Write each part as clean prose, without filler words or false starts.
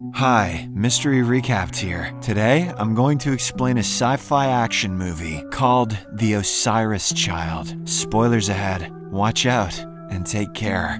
Hi, Mystery Recapped here. Today, I'm going to explain a sci-fi action movie called The Osiris Child. Spoilers ahead. Watch out and take care.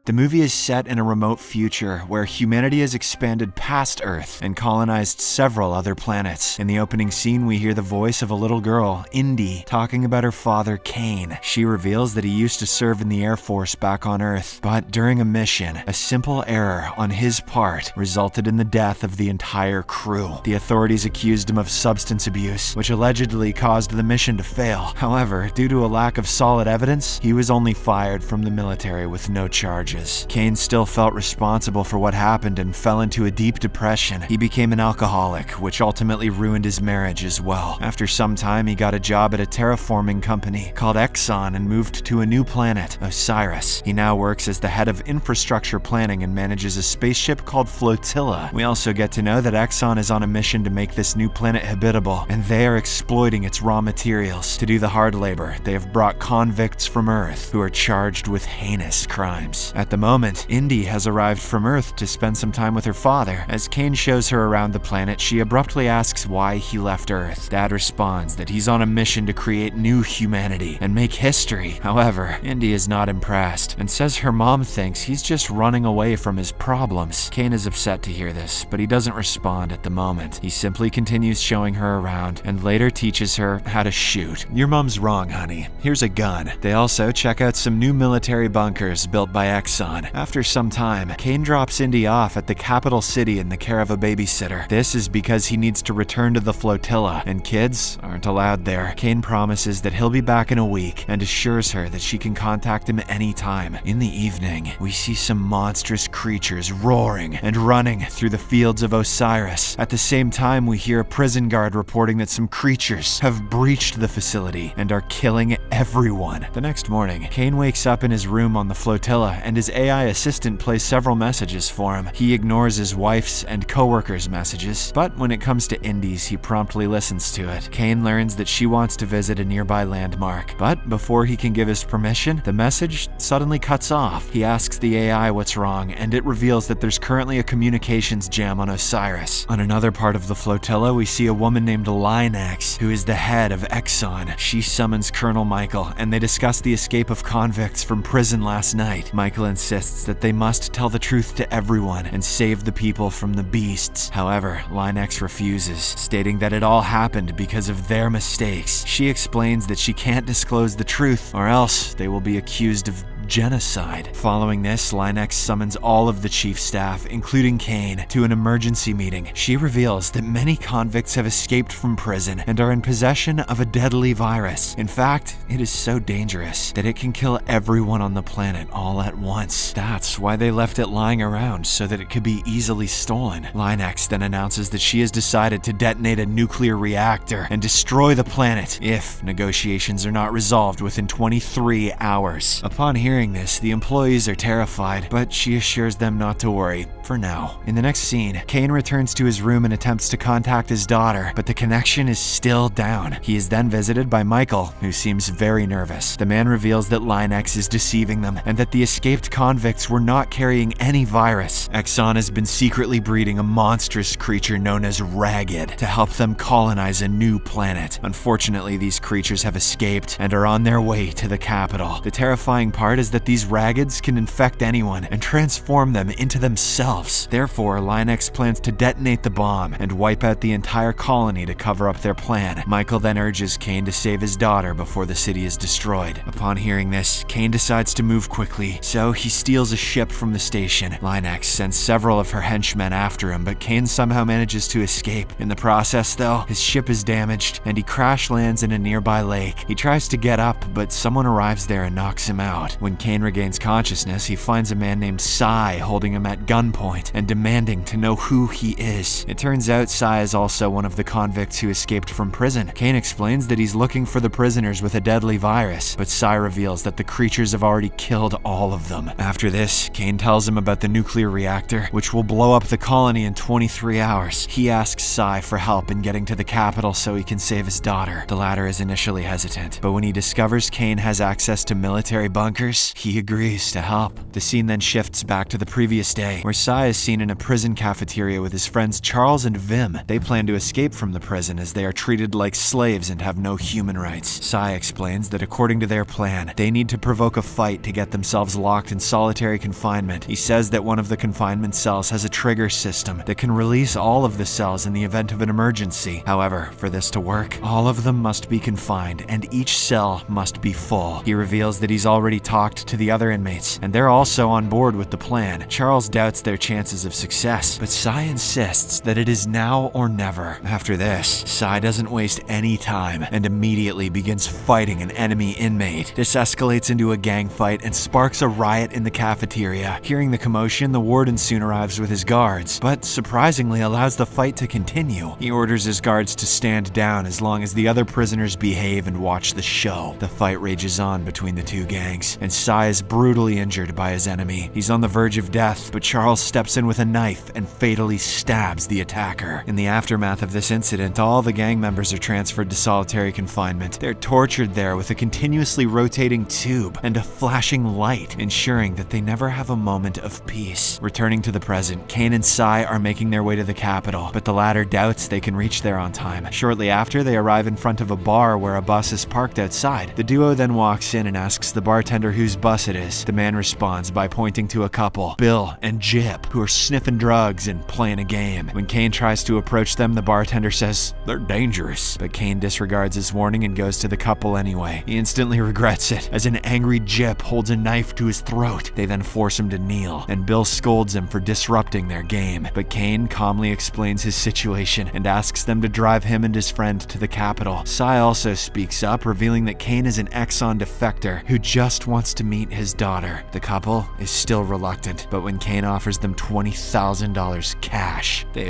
The movie is set in a remote future where humanity has expanded past Earth and colonized several other planets. In the opening scene, we hear the voice of a little girl, Indy, talking about her father, Cain. She reveals that he used to serve in the Air Force back on Earth, but during a mission, a simple error on his part resulted in the death of the entire crew. The authorities accused him of substance abuse, which allegedly caused the mission to fail. However, due to a lack of solid evidence, he was only fired from the military with no charges. Cain still felt responsible for what happened and fell into a deep depression. He became an alcoholic, which ultimately ruined his marriage as well. After some time, he got a job at a terraforming company called Exxon and moved to a new planet, Osiris. He now works as the head of infrastructure planning and manages a spaceship called Flotilla. We also get to know that Exxon is on a mission to make this new planet habitable, and they are exploiting its raw materials. To do the hard labor, they have brought convicts from Earth who are charged with heinous crimes. At the moment, Indy has arrived from Earth to spend some time with her father. As Cain shows her around the planet, she abruptly asks why he left Earth. Dad responds that he's on a mission to create new humanity and make history. However, Indy is not impressed and says her mom thinks he's just running away from his problems. Cain is upset to hear this, but he doesn't respond at the moment. He simply continues showing her around and later teaches her how to shoot. Your mom's wrong, honey. Here's a gun. They also check out some new military bunkers built by Exxon. After some time, Cain drops Indy off at the capital city in the care of a babysitter. This is because he needs to return to the flotilla, and kids aren't allowed there. Cain promises that he'll be back in a week and assures her that she can contact him anytime. In the evening, we see some monstrous creatures roaring and running through the fields of Osiris. At the same time, we hear a prison guard reporting that some creatures have breached the facility and are killing everyone. The next morning, Cain wakes up in his room on the flotilla and his AI assistant plays several messages for him. He ignores his wife's and co-workers' messages, but when it comes to Indy's, he promptly listens to it. Cain learns that she wants to visit a nearby landmark, but before he can give his permission, the message suddenly cuts off. He asks the AI what's wrong, and it reveals that there's currently a communications jam on Osiris. On another part of the flotilla, we see a woman named Linux, who is the head of Exxon. She summons Colonel Michael, and they discuss the escape of convicts from prison last night. Michael insists that they must tell the truth to everyone and save the people from the beasts. However, Linux refuses, stating that it all happened because of their mistakes. She explains that she can't disclose the truth, or else they will be accused of genocide. Following this, Linux summons all of the chief staff, including Cain, to an emergency meeting. She reveals that many convicts have escaped from prison and are in possession of a deadly virus. In fact, it is so dangerous that it can kill everyone on the planet all at once. That's why they left it lying around, so that it could be easily stolen. Linux then announces that she has decided to detonate a nuclear reactor and destroy the planet if negotiations are not resolved within 23 hours. Upon hearing this, the employees are terrified, but she assures them not to worry, for now. In the next scene, Cain returns to his room and attempts to contact his daughter, but the connection is still down. He is then visited by Michael, who seems very nervous. The man reveals that Linux is deceiving them, and that the escaped convicts were not carrying any virus. Exxon has been secretly breeding a monstrous creature known as Ragged to help them colonize a new planet. Unfortunately, these creatures have escaped and are on their way to the capital. The terrifying part is that these Raggeds can infect anyone and transform them into themselves. Therefore, Linux plans to detonate the bomb and wipe out the entire colony to cover up their plan. Michael then urges Cain to save his daughter before the city is destroyed. Upon hearing this, Cain decides to move quickly, so he steals a ship from the station. Linux sends several of her henchmen after him, but Cain somehow manages to escape. In the process, though, his ship is damaged and he crash lands in a nearby lake. He tries to get up, but someone arrives there and knocks him out. When Cain regains consciousness, he finds a man named Sai holding him at gunpoint and demanding to know who he is. It turns out Sai is also one of the convicts who escaped from prison. Cain explains that he's looking for the prisoners with a deadly virus, but Sai reveals that the creatures have already killed all of them. After this, Cain tells him about the nuclear reactor, which will blow up the colony in 23 hours. He asks Sai for help in getting to the capital so he can save his daughter. The latter is initially hesitant, but when he discovers Cain has access to military bunkers, course, he agrees to help. The scene then shifts back to the previous day, where Sai is seen in a prison cafeteria with his friends Charles and Vim. They plan to escape from the prison as they are treated like slaves and have no human rights. Sai explains that according to their plan, they need to provoke a fight to get themselves locked in solitary confinement. He says that one of the confinement cells has a trigger system that can release all of the cells in the event of an emergency. However, for this to work, all of them must be confined and each cell must be full. He reveals that he's already talked to the other inmates and they're also on board with the plan. Charles doubts their chances of success, but Sai insists that it is now or never. After this, Sai doesn't waste any time and immediately begins fighting an enemy inmate. This escalates into a gang fight and sparks a riot in the cafeteria. Hearing the commotion, the warden soon arrives with his guards, but surprisingly allows the fight to continue. He orders his guards to stand down as long as the other prisoners behave and watch the show. The fight rages on between the two gangs, and Sai is brutally injured by his enemy. He's on the verge of death, but Charles steps in with a knife and fatally stabs the attacker. In the aftermath of this incident, all the gang members are transferred to solitary confinement. They're tortured there with a continuously rotating tube and a flashing light, ensuring that they never have a moment of peace. Returning to the present, Kane and Sai are making their way to the capital, but the latter doubts they can reach there on time. Shortly after, they arrive in front of a bar where a bus is parked outside. The duo then walks in and asks the bartender whose bus it is. The man responds by pointing to a couple, Bill and Jip, who are sniffing drugs and playing a game. When Kane tries to approach them, the bartender says they're dangerous, but Kane disregards his warning and goes to the couple anyway. He instantly regrets it, as an angry Jip holds a knife to his throat. They then force him to kneel, and Bill scolds him for disrupting their game. But Kane calmly explains his situation and asks them to drive him and his friend to the capital. Sai also speaks up, revealing that Kane is an Exxon defector who just wants to meet his daughter. The couple is still reluctant, but when Kane offers them $20,000 cash, they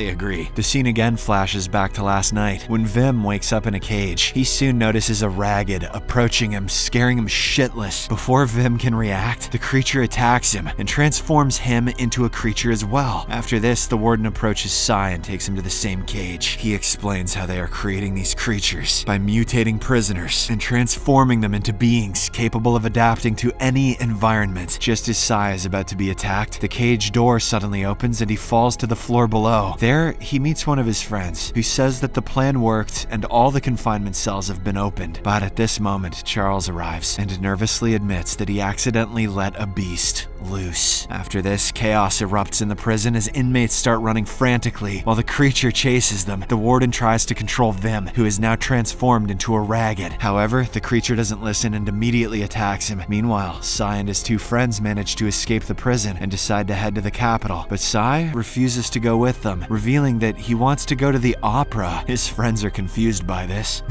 agree. The scene again flashes back to last night, when Vim wakes up in a cage. He soon notices a ragged approaching him, scaring him shitless. Before Vim can react, the creature attacks him and transforms him into a creature as well. After this, the warden approaches Sai and takes him to the same cage. He explains how they are creating these creatures by mutating prisoners and transforming them into beings capable of adapting to any environment. Just as Sai is about to be attacked, the cage door suddenly opens and he falls to the floor below. There, he meets one of his friends, who says that the plan worked and all the confinement cells have been opened. But at this moment, Charles arrives and nervously admits that he accidentally let a beast loose. After this, chaos erupts in the prison as inmates start running frantically while the creature chases them. The warden tries to control Vim, who is now transformed into a ragged. However, the creature doesn't listen and immediately attacks him. Meanwhile, Sai and his two friends manage to escape the prison and decide to head to the capital. But Sai refuses to go with them, revealing that he wants to go to the opera. His friends are confused by this.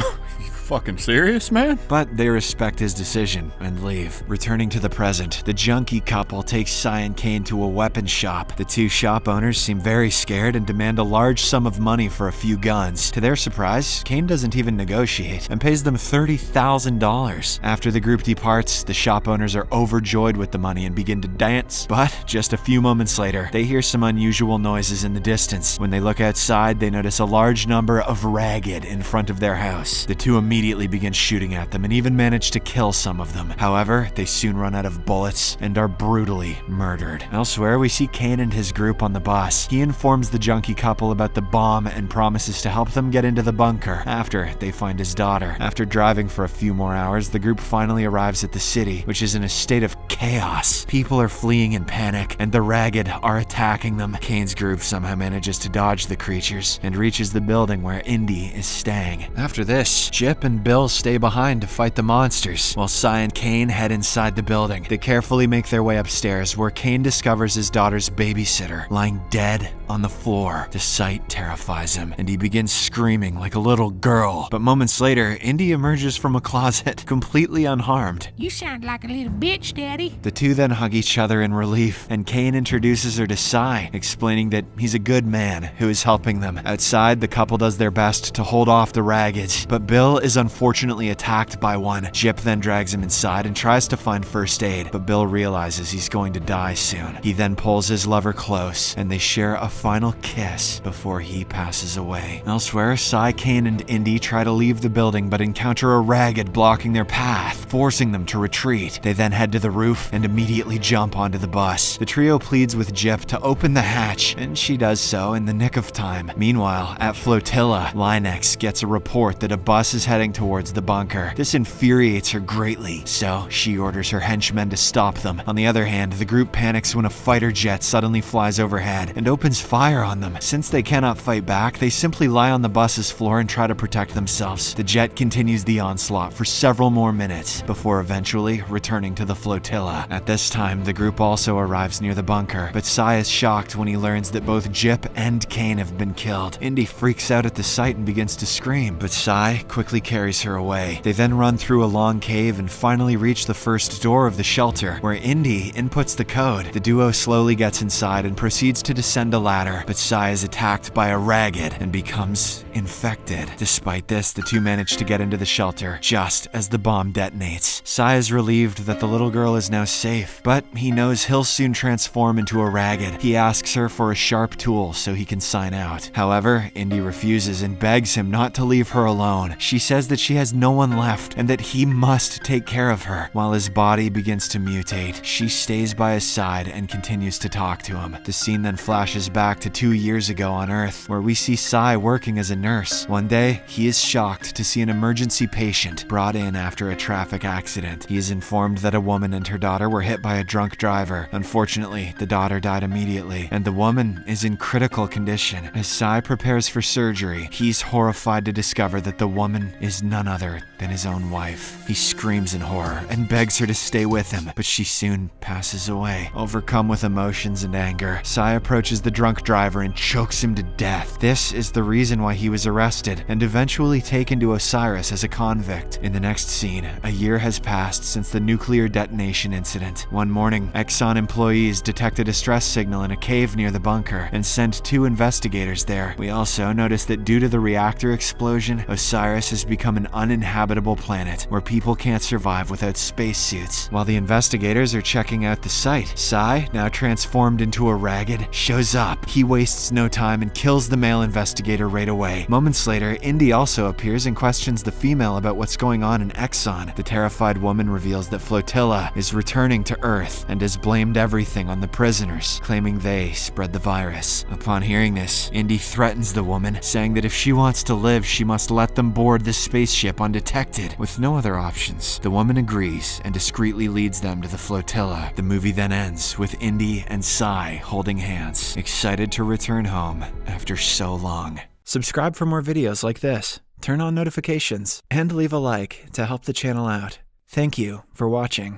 Fucking serious, man? But they respect his decision and leave. Returning to the present, the junkie couple takes Sai and Kane to a weapon shop. The two shop owners seem very scared and demand a large sum of money for a few guns. To their surprise, Kane doesn't even negotiate and pays them $30,000. After the group departs, the shop owners are overjoyed with the money and begin to dance. But just a few moments later, they hear some unusual noises in the distance. When they look outside, they notice a large number of ragged in front of their house. The two immediately begin shooting at them and even manage to kill some of them. However, they soon run out of bullets and are brutally murdered. Elsewhere, we see Kane and his group on the bus. He informs the junkie couple about the bomb and promises to help them get into the bunker after they find his daughter. After driving for a few more hours, the group finally arrives at the city, which is in a state of chaos. People are fleeing in panic, and the ragged are attacking them. Kane's group somehow manages to dodge the creatures and reaches the building where Indy is staying. After this, Jip and Bill stay behind to fight the monsters, while Sai and Kane head inside the building. They carefully make their way upstairs, where Kane discovers his daughter's babysitter lying dead on the floor. The sight terrifies him, and he begins screaming like a little girl. But moments later, Indy emerges from a closet, completely unharmed. You sound like a little bitch, Daddy. The two then hug each other in relief, and Kane introduces her to Sai, explaining that he's a good man who is helping them. Outside, the couple does their best to hold off the raggeds, but Bill is unfortunately attacked by one. Jip then drags him inside and tries to find first aid, but Bill realizes he's going to die soon. He then pulls his lover close, and they share a final kiss before he passes away. Elsewhere, Sai, Kane, and Indy try to leave the building but encounter a ragged blocking their path, forcing them to retreat. They then head to the roof and immediately jump onto the bus. The trio pleads with Jip to open the hatch, and she does so in the nick of time. Meanwhile, at Flotilla, Linex gets a report that a bus is heading towards the bunker. This infuriates her greatly, so she orders her henchmen to stop them. On the other hand, the group panics when a fighter jet suddenly flies overhead and opens fire on them. Since they cannot fight back, they simply lie on the bus's floor and try to protect themselves. The jet continues the onslaught for several more minutes before eventually returning to the flotilla. At this time, the group also arrives near the bunker, but Sai is shocked when he learns that both Jip and Kane have been killed. Indy freaks out at the sight and begins to scream, but Sai quickly carries her away. They then run through a long cave and finally reach the first door of the shelter, where Indy inputs the code. The duo slowly gets inside and proceeds to descend a ladder, but Sai is attacked by a ragged and becomes infected. Despite this, the two manage to get into the shelter just as the bomb detonates. Sai is relieved that the little girl is now safe, but he knows he'll soon transform into a ragged. He asks her for a sharp tool so he can sign out. However, Indy refuses and begs him not to leave her alone. She says that she has no one left and that he must take care of her. While his body begins to mutate, she stays by his side and continues to talk to him. The scene then flashes back to 2 years ago on Earth, where we see Sai working as a nurse. One day, he is shocked to see an emergency patient brought in after a traffic accident. He is informed that a woman and her daughter were hit by a drunk driver. Unfortunately, the daughter died immediately, and the woman is in critical condition. As Sai prepares for surgery, he's horrified to discover that the woman is none other than his own wife. He screams in horror and begs her to stay with him, but she soon passes away. Overcome with emotions and anger, Sai approaches the drunk driver and chokes him to death. This is the reason why he was arrested and eventually taken to Osiris as a convict. In the next scene, a year has passed since the nuclear detonation incident. One morning, Exxon employees detect a distress signal in a cave near the bunker and send 2 investigators there. We also notice that due to the reactor explosion, Osiris has become an uninhabitable planet where people can't survive without spacesuits. While the investigators are checking out the site, Sai, now transformed into a ragged, shows up. He wastes no time and kills the male investigator right away. Moments later, Indy also appears and questions the female about what's going on in Exxon. The terrified woman reveals that Flotilla is returning to Earth and has blamed everything on the prisoners, claiming they spread the virus. Upon hearing this, Indy threatens the woman, saying that if she wants to live, she must let them board the spaceship undetected. With no other options, the woman agrees and discreetly leads them to the flotilla. The movie then ends with Indy and Sai holding hands, excited to return home after so long. Subscribe for more videos like this, turn on notifications, and leave a like to help the channel out. Thank you for watching.